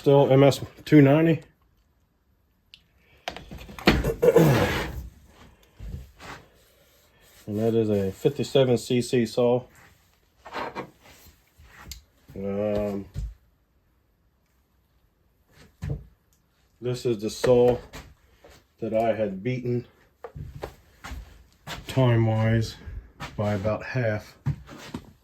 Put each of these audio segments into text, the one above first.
stihl ms290. And that is a 57cc saw. This is the saw that I had beaten time-wise by about half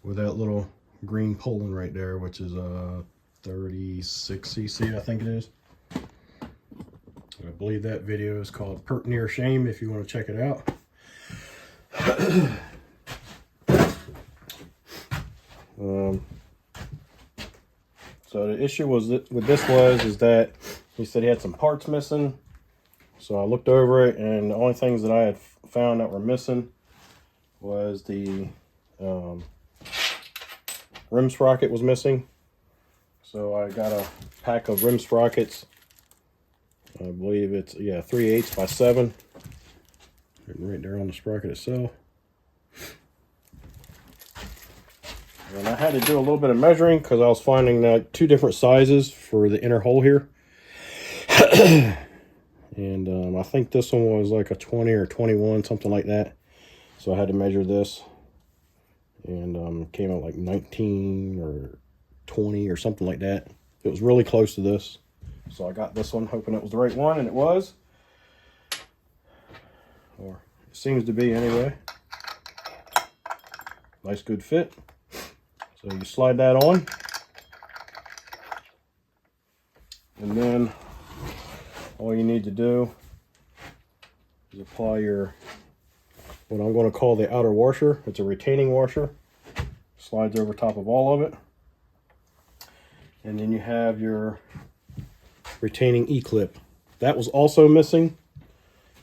with that little green Poland right there, which is a 36cc, I think it is. I believe that video is called Pert Near Shame if you want to check it out. So the issue was that with this is that he said he had some parts missing. So I looked over it, and the only things that I had found that were missing was the rim sprocket was missing. So I got a pack of rim sprockets. I believe it's, yeah, 3/8 by 7. Right there on the sprocket itself. And I had to do a little bit of measuring because I was finding that 2 different sizes for the inner hole here. And I think this one was like a 20 or 21, something like that. So I had to measure this. And came out like 19 or 20 or something like that. It was really close to this. So I got this one hoping it was the right one, and it was. Or it seems to be anyway. Nice good fit. So you slide that on. And then all you need to do is apply your, what I'm going to call the outer washer. It's a retaining washer. Slides over top of all of it. And then you have your retaining E-clip. That was also missing.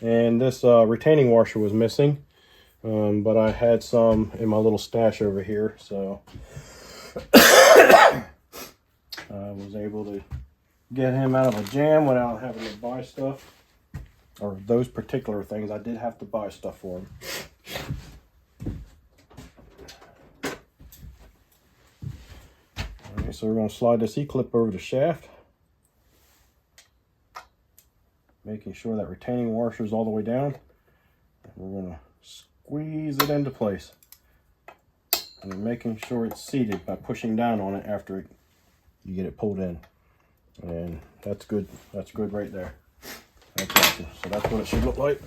And this retaining washer was missing. But I had some in my little stash over here. So I was able to get him out of a jam without having to buy stuff. Or those particular things, I did have to buy stuff for him. Alright, so we're going to slide this E-clip over the shaft. Making sure that retaining washer is all the way down. And we're going to squeeze it into place. And then making sure it's seated by pushing down on it after you get it pulled in. And that's good. That's good right there. That's awesome. So that's what it should look like.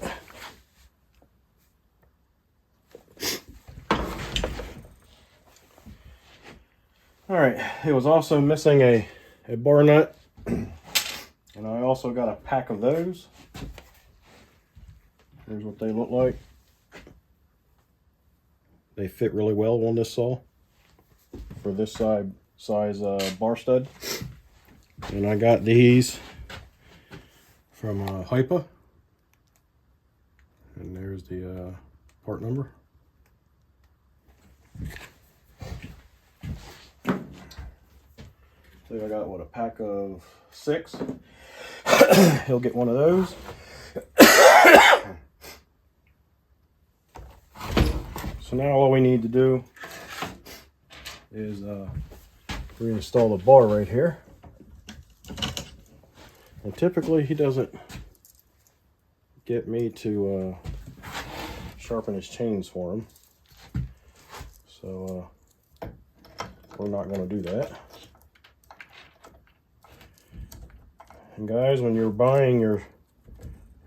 Alright, it was also missing a bar nut. And I also got a pack of those. Here's what they look like. They fit really well on this saw for this size bar stud. And I got these from Hypa. And there's the part number. So I got, what, a pack of 6. He'll get one of those. So now all we need to do is reinstall the bar right here. And typically he doesn't get me to sharpen his chains for him. So we're not going to do that. And guys, when you're buying your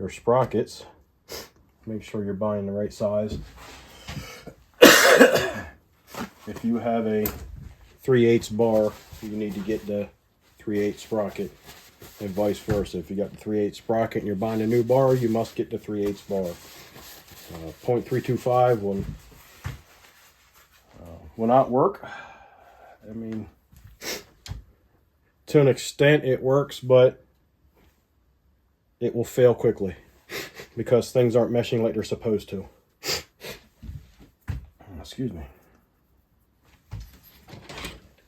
sprockets, make sure you're buying the right size. If you have a 3/8 bar, you need to get the 3/8 sprocket, and vice versa. If you got the 3/8 sprocket and you're buying a new bar, you must get the 3/8 bar. 0.325 will not work. I mean, to an extent it works, but it will fail quickly because things aren't meshing like they're supposed to. Excuse me.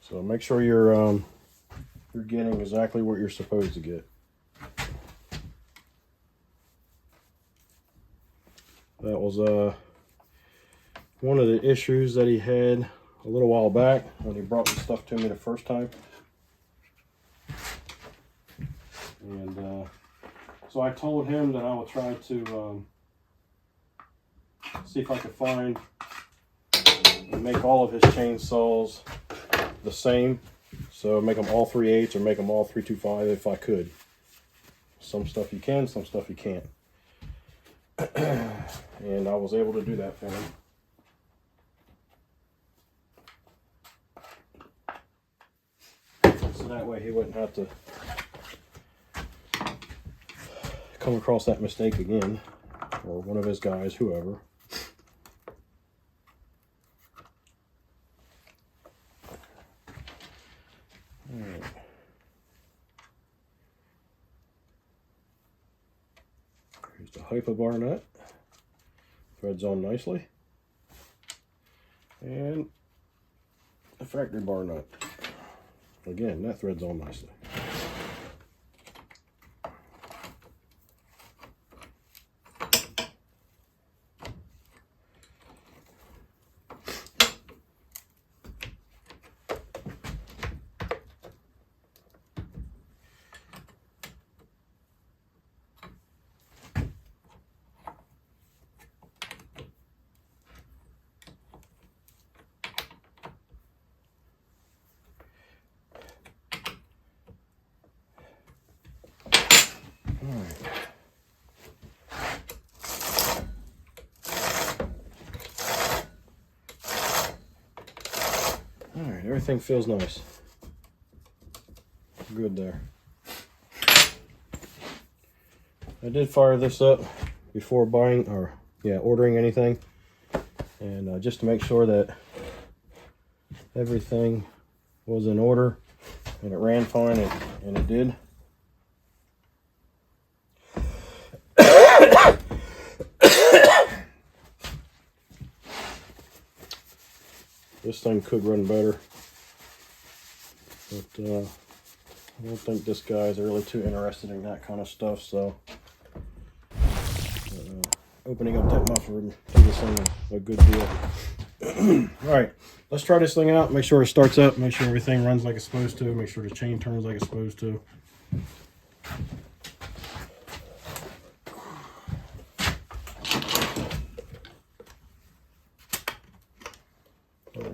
So make sure you're getting exactly what you're supposed to get. That was one of the issues that he had a little while back when he brought the stuff to me the first time. So I told him that I will try to see if I could find and make all of his chainsaws the same. So make them all 3/8 or make them all 325 if I could. Some stuff you can, some stuff you can't. And I was able to do that for him. So that way he wouldn't have to come across that mistake again, or one of his guys, whoever. Alright. Here's the hypo bar nut. Threads on nicely. And the factory bar nut. Again, that threads on nicely. Alright, everything feels nice. Good there. I did fire this up before buying, or ordering anything. And just to make sure that everything was in order and it ran fine, and it did. This thing could run better, but I don't think this guy's really too interested in that kind of stuff, so opening up that muffler and do this thing a good deal. Alright, let's try this thing out, make sure it starts up, make sure everything runs like it's supposed to, make sure the chain turns like it's supposed to.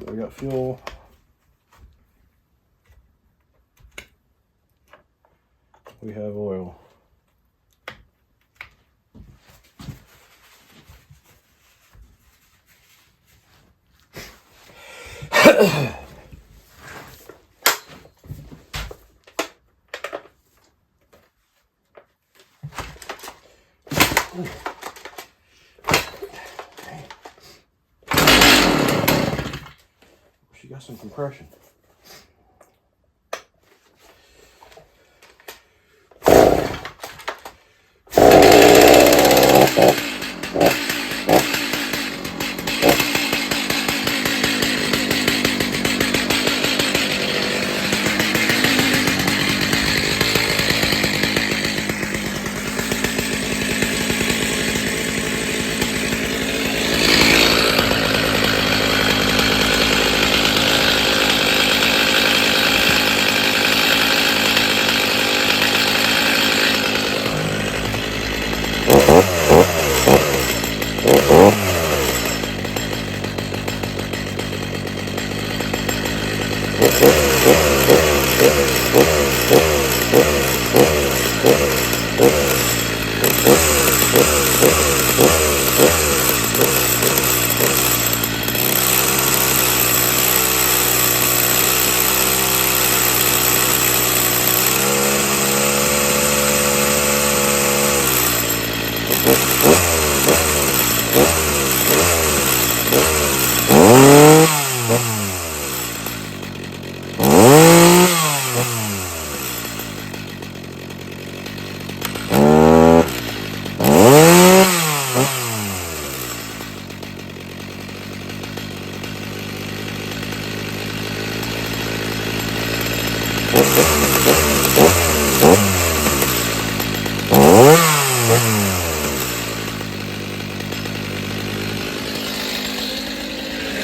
We got fuel. We have oil. She got some compression.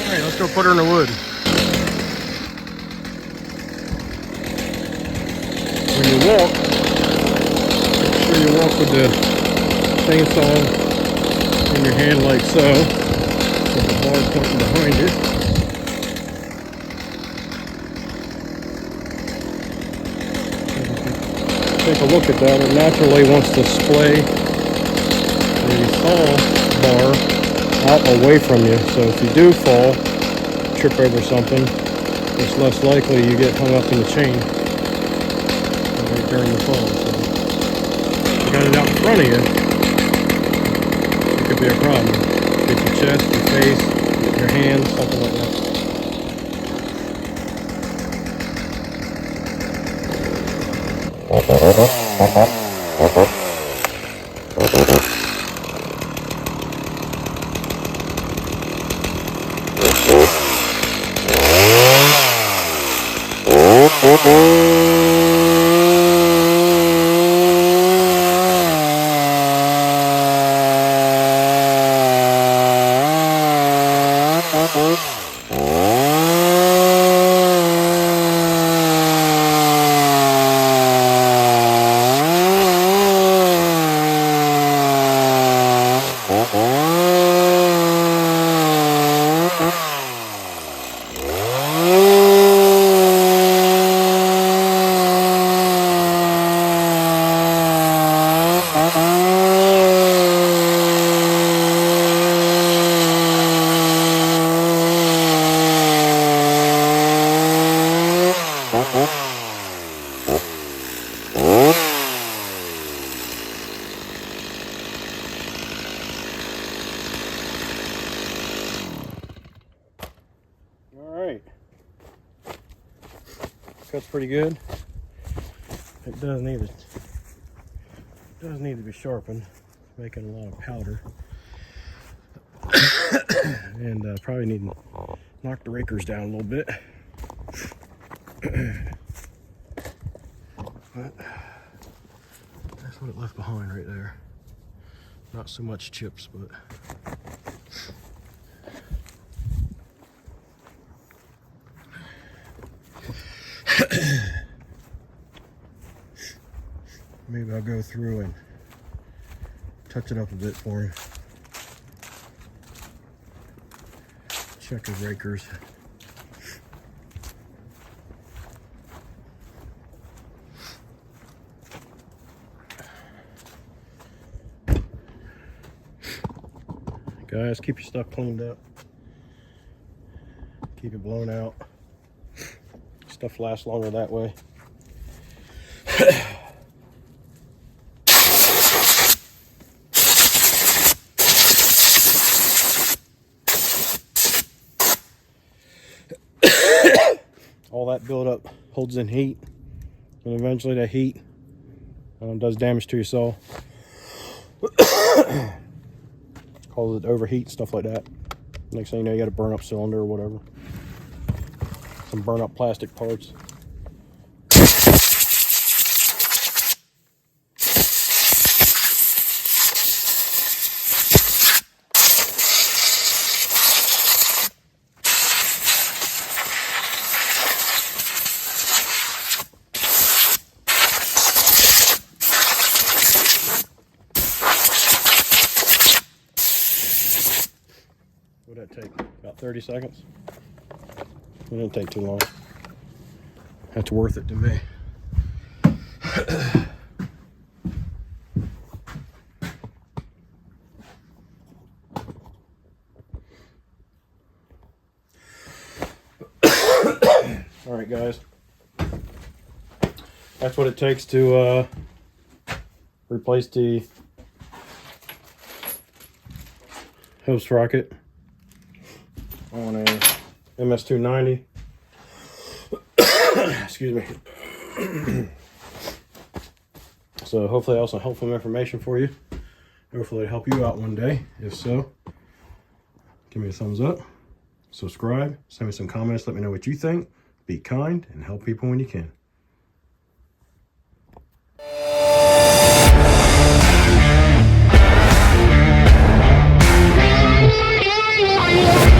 Alright, let's go put her in the wood. When you walk, make sure you walk with the chainsaw in your hand like so, with the bar pointing behind it. Take a look at that. It naturally wants to splay the saw bar out away from you. So if you do fall, trip over something, it's less likely you get hung up in the chain during the fall. So if you got it out in front of you, it could be a problem. Hit your chest, your face, your hands, something like that. Alright, cuts pretty good. It does need to be sharpened. It's making a lot of powder. And probably need to knock the rakers down a little bit. But that's what it left behind right there. Not so much chips, but maybe I'll go through and touch it up a bit for him. Check his rakers. Guys, keep your stuff cleaned up. Keep it blown out. Stuff lasts longer that way. All that buildup holds in heat, and eventually that heat does damage to your saw. Causes it to overheat, stuff like that. Next thing you know, you got a burn up cylinder or whatever. Some burn up plastic parts. What would that take? About 30 seconds? It didn't take too long. That's worth it to me. All right, guys. That's what it takes to replace the hose sprocket on a ms290. Excuse me. So hopefully that was some helpful information for you. Hopefully it'll help you out one day. If so, give me a thumbs up, subscribe, send me some comments, let me know what you think. Be kind and help people when you can.